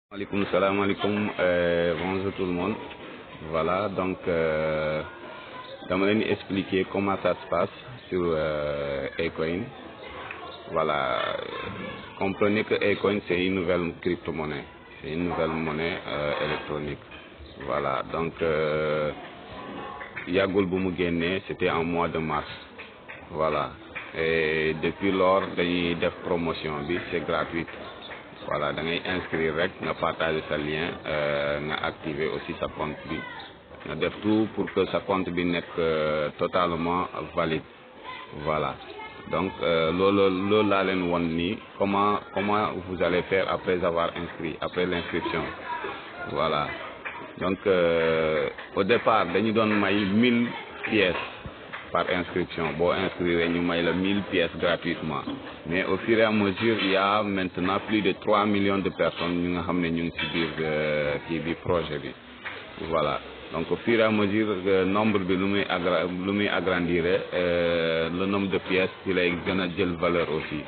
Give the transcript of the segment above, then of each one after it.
Alaikum salam alaikum, bonjour tout le monde. Voilà, donc dama leen expliquer comment ça se passe sur Acoin. Voilà, comprenez que Acoin c'est une nouvelle crypto-monnaie, c'est une nouvelle monnaie électronique. Voilà, donc yàggul bu mu génnee, c'était en mois de mars. Voilà, et depuis lors dañuy def promotion bi, c'est gratuit. Voilà, da ngay inscrire rek nga partager sa lien nga activer aussi sa compte bi nga def tout pour que sa compte bi nekk totalement valide. Voilà, donc loolu laa leen won nii comment vous allez faire après avoir inscrit, après l'inscription. Voilà, donc au départ dañu doon may 1000 pièces par inscription. Boo inscrire ñu may la 1000 pièces gratuitement, mais au fur et à mesure il y a maintenant plus de 3 millions de personnes ñu nga xam ne ñu ngi ci biir kii bi projet bi. Voilà, donc au fur et à mesure nombre bi lu muy agrandir le nombre de pièces ci lay gën a jël valeur aussi.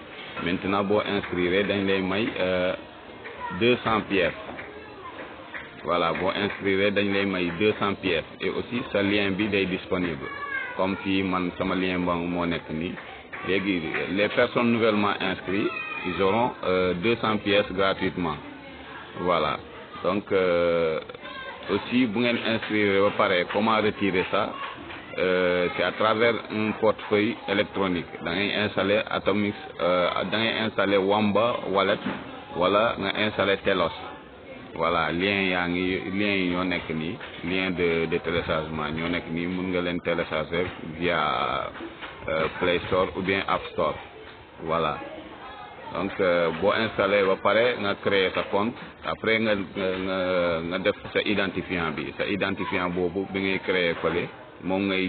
Maintenant boo inscrire dañ lay may 200 pièces. Voilà, boo inscrire dañ lay may 200 pièces et aussi sa lien bi day disponible. Comme fii man sama lien moo nekk nii léegi les personnes nouvellement inscrites ils auront 200 pièces gratuitement. Voilà, donc aussi bu ngeen inscrire ba pare comment retirer ça, c'est à travers un portefeuille électronique. Da ngay installer Atomic, da ngay installer Wamba Wallet wala nga installer Telos. Voilà, lien yi ñoo nekk nii, lien de téléchargement ñoo nekk nii, mun nga leen télécharger via Play Store ou bien App Store. Voilà, donc boo installé ba pare nga créer sa compte, après nga def sa identifiant bi, sa identifiant boobu bi ngay créer fële moom ngay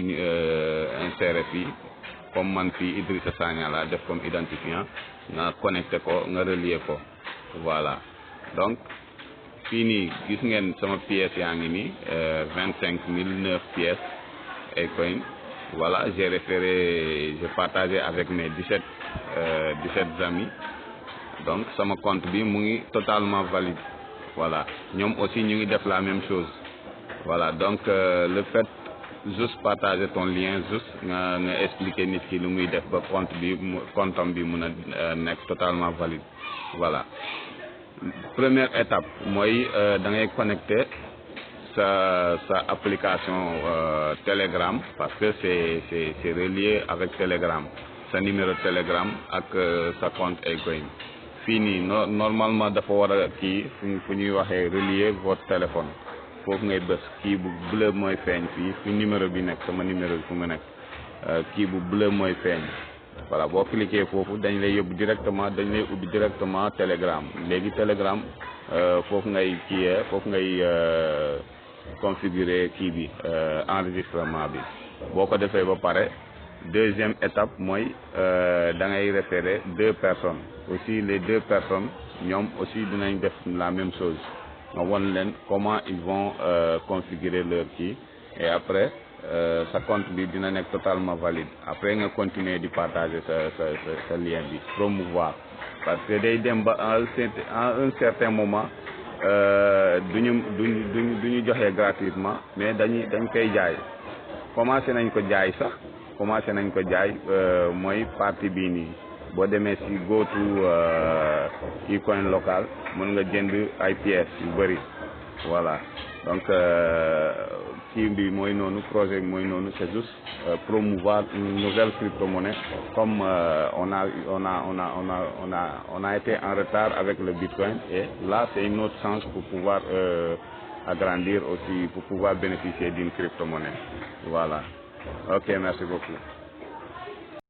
insérer fii. Comme man fii Idrissa Sagna la def comme identifiant, nga connecté ko, nga relier ko. Voilà, donc fii nii gis ngeen sama pièces yaa ngi nii 25 009 pièces Acoin. Voilà, j'ai partagé avec mes 17 amis. Donc sama compte bi mu ngi totalement valide. Voilà, ñoom aussi ñu ngi def la même chose. Voilà, donc le fait juste partager ton lien, juste nga expliquer nit ki lu muy def ba compte bi mun a nekk totalement valide. Voilà, première étape mooy da ngay connecter sa application Telegram, parce que c'est relié avec Telegram, sa numéro Telegram ak sa compte Acoin. Fii nii normalement dafa war a kii fu ñuy waxee relier votre téléphone, foofu ngay bës kii bu bleu mooy feeñ fii fi numéro bi nekk, sama numéro bi fu mu nekk kii bu bleu mooy feeñ. Voilà, boo cliquer foofu dañ lay yóbbu directement, dañ lay ubbi directement Telegram. Léegi Telegram foofu ngay kiiyee, foofu ngay configurer kii bi enregistrement bi. Boo ko defee ba pare deuxième étape mooy da ngay référer 2 personnes. Aussi les 2 personnes ñoom aussi dinañ def la même chose. nga won leen comment ils vont configurer leur kii, et après sa compte bi dina nekk totalement valide. Après nga continuer di partager sa lien bi, promouvoir, parce que day dem ba à un certain moment duñu joxe gratuitement, mais dañ koy jaay. Commencé nañ ko jaay mooy partie bii nii. Boo demee si go to eCoin local mën nga jënd ay pièces yu bëri. Voilà, donc kii bi mooy noonu, projet bi mooy noonu, c'est juste promouvoir une nouvelle crypto-monnaie. Comme on a été en retard avec le Bitcoin, et là c'est une autre chance pour pouvoir agrandir aussi, pour pouvoir bénéficier d'une crypto-monnaie. Voilà, ok, merci beaucoup.